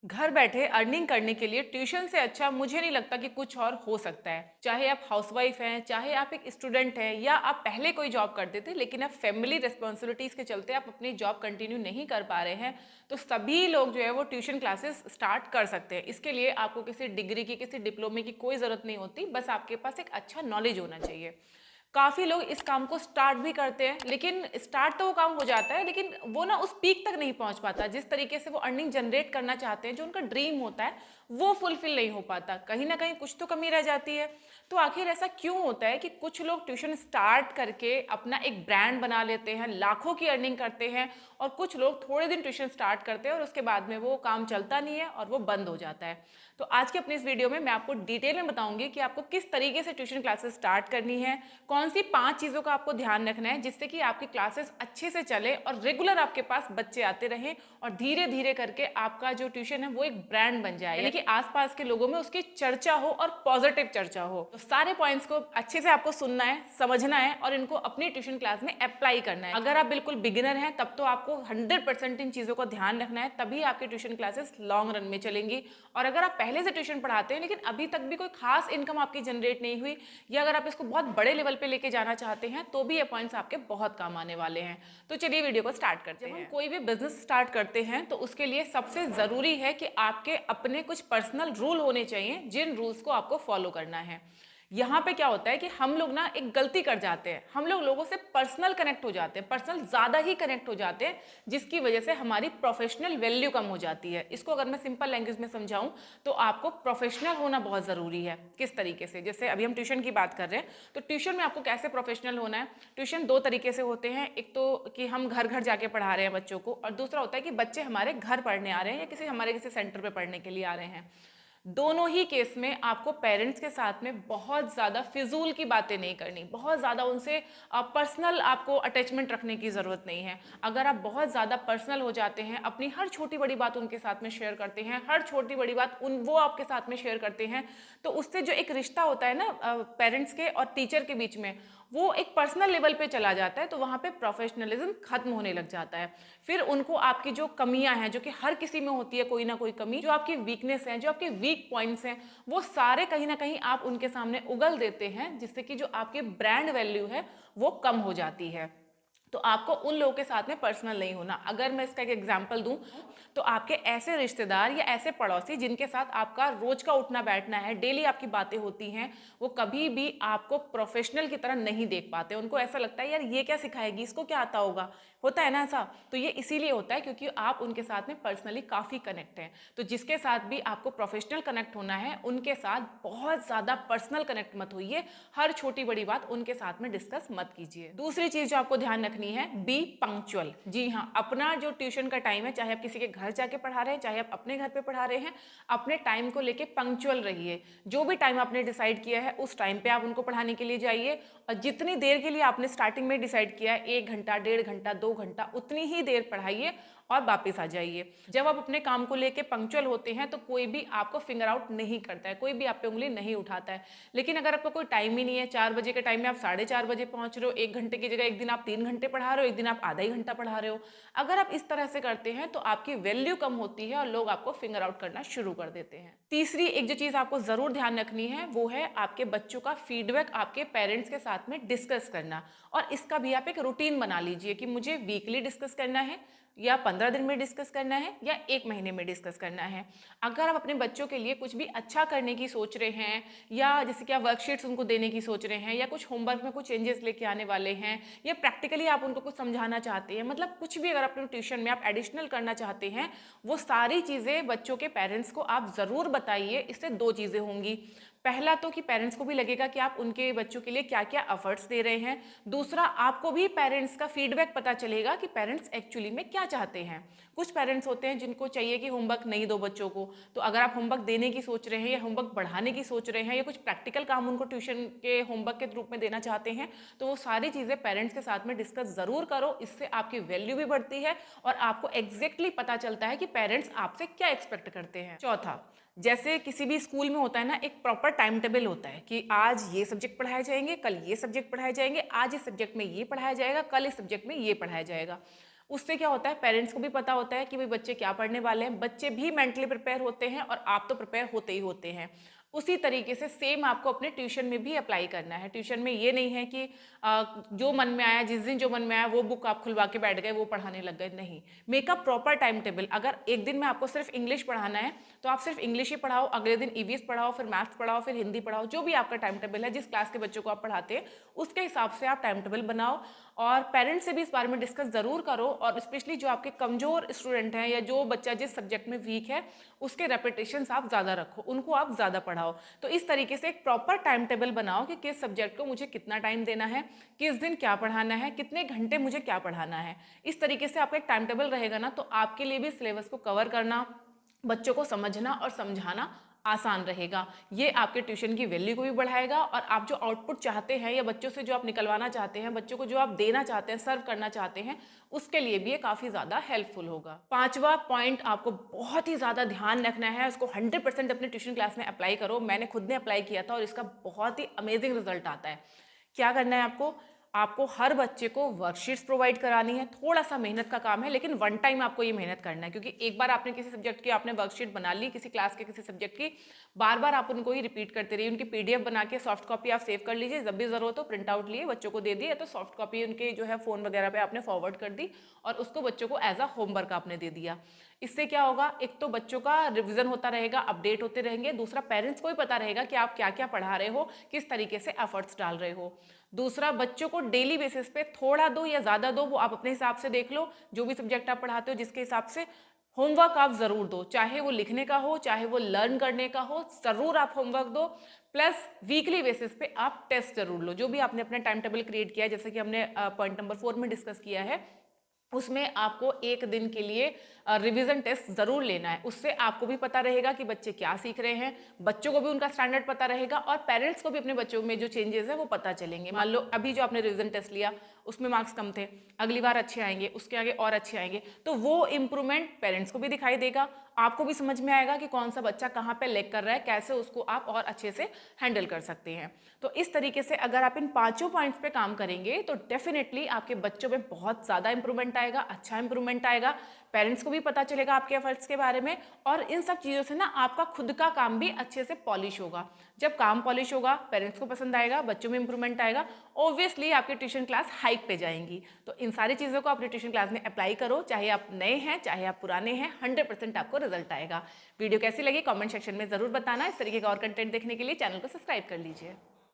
घर बैठे अर्निंग करने के लिए ट्यूशन से अच्छा मुझे नहीं लगता कि कुछ और हो सकता है। चाहे आप हाउसवाइफ हैं, चाहे आप एक स्टूडेंट हैं, या आप पहले कोई जॉब करते थे लेकिन अब फैमिली रिस्पॉन्सिबिलिटीज़ के चलते आप अपनी जॉब कंटिन्यू नहीं कर पा रहे हैं, तो सभी लोग जो है वो ट्यूशन क्लासेस स्टार्ट कर सकते हैं। इसके लिए आपको किसी डिग्री की, किसी डिप्लोमे की कोई ज़रूरत नहीं होती, बस आपके पास एक अच्छा नॉलेज होना चाहिए। काफ़ी लोग इस काम को स्टार्ट भी करते हैं, लेकिन स्टार्ट तो वो काम हो जाता है, लेकिन वो ना उस पीक तक नहीं पहुंच पाता जिस तरीके से वो अर्निंग जनरेट करना चाहते हैं, जो उनका ड्रीम होता है वो फुलफिल नहीं हो पाता। कहीं ना कहीं कुछ तो कमी रह जाती है। तो आखिर ऐसा क्यों होता है कि कुछ लोग ट्यूशन स्टार्ट करके अपना एक ब्रांड बना लेते हैं, लाखों की अर्निंग करते हैं, और कुछ लोग थोड़े दिन ट्यूशन स्टार्ट करते हैं और उसके बाद में वो काम चलता नहीं है और वो बंद हो जाता है। तो आज के अपने इस वीडियो में मैं आपको डिटेल में बताऊंगी कि आपको किस तरीके से ट्यूशन क्लासेस स्टार्ट करनी है, कौन सी 5 चीज़ों का आपको ध्यान रखना है जिससे कि आपकी क्लासेस अच्छे से चले और रेगुलर आपके पास बच्चे आते रहें, और धीरे धीरे करके आपका जो ट्यूशन है वो एक ब्रांड बन जाए, यानी कि आसपास के लोगों में उसकी चर्चा हो और पॉजिटिव चर्चा हो। तो सारे पॉइंट्स को अच्छे से आपको सुनना है, समझना है और इनको अपनी ट्यूशन क्लास में अप्लाई करना है। अगर आप बिल्कुल बिगिनर हैं तब तो आपको 100% इन चीज़ों का ध्यान रखना है, तभी आपकी ट्यूशन क्लासेस लॉन्ग रन में चलेंगी। और अगर आप पहले से ट्यूशन पढ़ाते हैं लेकिन अभी तक भी कोई खास इनकम आपकी जनरेट नहीं हुई, या अगर आप इसको बहुत बड़े लेवल पे लेके जाना चाहते हैं, तो भी ये पॉइंट्स आपके बहुत काम आने वाले हैं। तो चलिए वीडियो को स्टार्ट करते हैं। जब हम कोई भी बिजनेस स्टार्ट करते हैं तो उसके लिए सबसे ज़रूरी है कि आपके अपने कुछ पर्सनल रूल होने चाहिए, जिन रूल्स को आपको फॉलो करना है। यहाँ पे क्या होता है कि हम लोग ना एक गलती कर जाते हैं, हम लोग लोगों से पर्सनल कनेक्ट हो जाते हैं, पर्सनल ज़्यादा ही कनेक्ट हो जाते हैं, जिसकी वजह से हमारी प्रोफेशनल वैल्यू कम हो जाती है। इसको अगर मैं सिंपल लैंग्वेज में समझाऊं तो आपको प्रोफेशनल होना बहुत ज़रूरी है। किस तरीके से? जैसे अभी हम ट्यूशन की बात कर रहे हैं, तो ट्यूशन में आपको कैसे प्रोफेशनल होना है? ट्यूशन दो तरीके से होते हैं, एक तो कि हम घर घर जाके पढ़ा रहे हैं बच्चों को, और दूसरा होता है कि बच्चे हमारे घर पढ़ने आ रहे हैं या किसी सेंटर पर पढ़ने के लिए आ रहे हैं। दोनों ही केस में आपको पेरेंट्स के साथ में बहुत ज़्यादा फिजूल की बातें नहीं करनी, बहुत ज़्यादा उनसे पर्सनल आपको अटैचमेंट रखने की ज़रूरत नहीं है। अगर आप बहुत ज़्यादा पर्सनल हो जाते हैं, अपनी हर छोटी बड़ी बात उनके साथ में शेयर करते हैं, हर छोटी बड़ी बात वो आपके साथ में शेयर करते हैं, तो उससे जो एक रिश्ता होता है ना पेरेंट्स के और टीचर के बीच में, वो एक पर्सनल लेवल पे चला जाता है, तो वहाँ पे प्रोफेशनलिज्म खत्म होने लग जाता है। फिर उनको आपकी जो कमियां हैं, जो कि हर किसी में होती है कोई ना कोई कमी, जो आपकी वीकनेस हैं, जो आपके वीक पॉइंट्स हैं, वो सारे कहीं ना कहीं आप उनके सामने उगल देते हैं, जिससे कि जो आपकी ब्रांड वैल्यू है वो कम हो जाती है। तो आपको उन लोगों के साथ में पर्सनल नहीं होना। अगर मैं इसका एक एग्जांपल दूं, तो आपके ऐसे रिश्तेदार या ऐसे पड़ोसी जिनके साथ आपका रोज का उठना बैठना है, डेली आपकी बातें होती हैं, वो कभी भी आपको प्रोफेशनल की तरह नहीं देख पाते। उनको ऐसा लगता है यार ये क्या सिखाएगी, इसको क्या आता होगा, होता है ना ऐसा। तो ये इसीलिए होता है क्योंकि आप उनके साथ में पर्सनली काफ़ी कनेक्ट हैं। तो जिसके साथ भी आपको प्रोफेशनल कनेक्ट होना है, उनके साथ बहुत ज़्यादा पर्सनल कनेक्ट मत होइए, हर छोटी बड़ी बात उनके साथ में डिस्कस मत कीजिए। दूसरी चीज़ जो आपको ध्यान रखनी है, बी पंक्चुअल। जी हाँ, अपना जो ट्यूशन का टाइम है, चाहे आप किसी के घर जाके पढ़ा रहे हैं, चाहे आप अपने घर पे पढ़ा रहे हैं, अपने टाइम को लेके पंक्चुअल रहिए। जो भी टाइम आपने डिसाइड किया है उस टाइम पे आप उनको पढ़ाने के लिए जाइए, और जितनी देर के लिए आपने स्टार्टिंग में डिसाइड किया है, 1 घंटा, 1.5 घंटा, 2 घंटा, उतनी ही देर पढ़ाइए और वापस आ जाइए। जब आप अपने काम को लेके पंक्चुअल होते हैं तो कोई भी आपको फिंगर आउट नहीं करता है, कोई भी आप पे उंगली नहीं उठाता है। लेकिन अगर आपको कोई टाइम ही नहीं है, 4 बजे के टाइम में आप 4:30 बजे पहुंच रहे हो, 1 घंटे की जगह एक दिन आप 3 घंटे पढ़ा रहे हो, एक दिन आप आधा ही घंटा पढ़ा रहे हो, अगर आप इस तरह से करते हैं तो आपकी वैल्यू कम होती है और लोग आपको फिंगर आउट करना शुरू कर देते हैं। तीसरी एक जो चीज़ आपको ज़रूर ध्यान रखनी है, वो है आपके बच्चों का फीडबैक आपके पेरेंट्स के साथ में डिस्कस करना। और इसका भी आप एक रूटीन बना लीजिए कि मुझे वीकली डिस्कस करना है, या 15 दिन में डिस्कस करना है, या 1 महीने में डिस्कस करना है। अगर आप अपने बच्चों के लिए कुछ भी अच्छा करने की सोच रहे हैं, या जैसे कि आप वर्कशीट्स उनको देने की सोच रहे हैं, या कुछ होमवर्क में कुछ चेंजेस लेके आने वाले हैं, या प्रैक्टिकली आप उनको कुछ समझाना चाहते हैं, मतलब कुछ भी अगर अपने ट्यूशन में आप एडिशनल करना चाहते हैं, वो सारी चीज़ें बच्चों के पेरेंट्स को आप ज़रूर बताइए। इससे दो चीज़ें होंगी। पहला तो कि पेरेंट्स को भी लगेगा कि आप उनके बच्चों के लिए क्या क्या एफर्ट्स दे रहे हैं। दूसरा, आपको भी पेरेंट्स का फीडबैक पता चलेगा कि पेरेंट्स एक्चुअली में क्या चाहते हैं। कुछ पेरेंट्स होते हैं जिनको चाहिए कि होमवर्क नहीं दो बच्चों को, तो अगर आप होमवर्क देने की सोच रहे हैं या होमवर्क बढ़ाने की सोच रहे हैं, या कुछ प्रैक्टिकल काम उनको ट्यूशन के होमवर्क के रूप में देना चाहते हैं, तो वो सारी चीज़ें पेरेंट्स के साथ में डिस्कस ज़रूर करो। इससे आपकी वैल्यू भी बढ़ती है और आपको एग्जैक्टली पता चलता है कि पेरेंट्स आपसे क्या एक्सपेक्ट करते हैं। चौथा, जैसे किसी भी स्कूल में होता है ना, एक प्रॉपर टाइम टेबल होता है कि आज ये सब्जेक्ट पढ़ाए जाएंगे, कल ये सब्जेक्ट पढ़ाए जाएंगे, आज इस सब्जेक्ट में ये पढ़ाया जाएगा, कल इस सब्जेक्ट में ये पढ़ाया जाएगा। उससे क्या होता है, पेरेंट्स को भी पता होता है कि भाई बच्चे क्या पढ़ने वाले हैं, बच्चे भी मेंटली प्रिपेयर होते हैं और आप तो प्रिपेयर होते ही होते हैं। उसी तरीके से सेम आपको अपने ट्यूशन में भी अप्लाई करना है। ट्यूशन में ये नहीं है कि जो मन में आया, जिस दिन जो मन में आया वो बुक आप खुलवा के बैठ गए, वो पढ़ाने लग गए, नहीं। Make a proper time table. अगर एक दिन में आपको सिर्फ इंग्लिश पढ़ाना है तो आप सिर्फ इंग्लिश ही पढ़ाओ, अगले दिन ईवीएस पढ़ाओ, फिर मैथ्स पढ़ाओ, फिर हिंदी पढ़ाओ, जो भी आपका टाइम टेबल है, जिस क्लास के बच्चों को आप पढ़ाते हैं उसके हिसाब से आप टाइम टेबल बनाओ। और पेरेंट्स से भी इस बारे में डिस्कस ज़रूर करो, और स्पेशली जो आपके कमज़ोर स्टूडेंट हैं या जो बच्चा जिस सब्जेक्ट में वीक है उसके रेपिटेशंस आप ज़्यादा रखो, उनको आप ज़्यादा पढ़ाओ। तो इस तरीके से एक प्रॉपर टाइम टेबल बनाओ कि किस सब्जेक्ट को मुझे कितना टाइम देना है, किस दिन क्या पढ़ाना है, कितने घंटे मुझे क्या पढ़ाना है। इस तरीके से आपका एक टाइम टेबल रहेगा ना, तो आपके लिए भी सिलेबस को कवर करना, बच्चों को समझना और समझाना आसान रहेगा। ये आपके ट्यूशन की वैल्यू को भी बढ़ाएगा, और आप जो आउटपुट चाहते हैं या बच्चों से जो आप निकलवाना चाहते हैं, बच्चों को जो आप देना चाहते हैं, सर्व करना चाहते हैं, उसके लिए भी ये काफ़ी ज़्यादा हेल्पफुल होगा। पांचवा पॉइंट आपको बहुत ही ज़्यादा ध्यान रखना है, उसको 100% अपने ट्यूशन क्लास में अप्लाई करो। मैंने खुद ने अप्लाई किया था और इसका बहुत ही अमेजिंग रिजल्ट आता है। क्या करना है आपको? आपको हर बच्चे को वर्कशीट्स प्रोवाइड करानी है। थोड़ा सा मेहनत का काम है, लेकिन वन टाइम आपको ये मेहनत करना है, क्योंकि एक बार आपने किसी सब्जेक्ट की आपने वर्कशीट बना ली, किसी क्लास के किसी सब्जेक्ट की, बार बार आप उनको ही रिपीट करते रहिए। उनकी पीडीएफ बना के सॉफ्ट कॉपी आप सेव कर लीजिए, जब भी जरूरत हो प्रिंट आउट लिए बच्चों को दे दिए, तो सॉफ्ट कॉपी उनके जो है फोन वगैरह पे आपने फॉरवर्ड कर दी और उसको बच्चों को एज अ होमवर्क आपने दे दिया। इससे क्या होगा, एक तो बच्चों का रिवीजन होता रहेगा, अपडेट होते रहेंगे, दूसरा पेरेंट्स को भी पता रहेगा कि आप क्या क्या पढ़ा रहे हो, किस तरीके से एफर्ट्स डाल रहे हो। दूसरा, बच्चों को डेली बेसिस पे थोड़ा दो या ज़्यादा दो, वो आप अपने हिसाब से देख लो, जो भी सब्जेक्ट आप पढ़ाते हो जिसके हिसाब से। होमवर्क आप ज़रूर दो, चाहे वो लिखने का हो, चाहे वो लर्न करने का हो, ज़रूर आप होमवर्क दो। प्लस वीकली बेसिस पे आप टेस्ट जरूर लो, जो भी आपने अपना टाइम टेबल क्रिएट किया है, जैसे कि हमने पॉइंट नंबर 4 में डिस्कस किया है, उसमें आपको एक दिन के लिए रिवीजन टेस्ट ज़रूर लेना है। उससे आपको भी पता रहेगा कि बच्चे क्या सीख रहे हैं, बच्चों को भी उनका स्टैंडर्ड पता रहेगा, और पेरेंट्स को भी अपने बच्चों में जो चेंजेस है वो पता चलेंगे। मान लो अभी जो आपने रिवीजन टेस्ट लिया उसमें मार्क्स कम थे, अगली बार अच्छे आएंगे, उसके आगे और अच्छे आएंगे, तो वो इम्प्रूवमेंट पेरेंट्स को भी दिखाई देगा, आपको भी समझ में आएगा कि कौन सा बच्चा कहाँ पे लैग कर रहा है, कैसे उसको आप और अच्छे से हैंडल कर सकते हैं। तो इस तरीके से अगर आप इन पांचों पॉइंट्स पे काम करेंगे तो डेफिनेटली आपके बच्चों में बहुत ज़्यादा इंप्रूवमेंट आएगा, अच्छा इंप्रूवमेंट आएगा, पेरेंट्स को भी पता चलेगा आपके एफर्ट्स के बारे में, और इन सब चीज़ों से ना आपका खुद का काम भी अच्छे से पॉलिश होगा। जब काम पॉलिश होगा, पेरेंट्स को पसंद आएगा, बच्चों में इंप्रूवमेंट आएगा, ऑब्वियसली आपकी ट्यूशन क्लास हाइक पे जाएंगी। तो इन सारी चीज़ों को अपनी ट्यूशन क्लास में अप्लाई करो, चाहे आप नए हैं चाहे आप पुराने हैं, 100% आपको रिजल्ट आएगा। वीडियो कैसी लगी कमेंट सेक्शन में ज़रूर बताना। इस तरीके का और कंटेंट देखने के लिए चैनल को सब्सक्राइब कर लीजिए।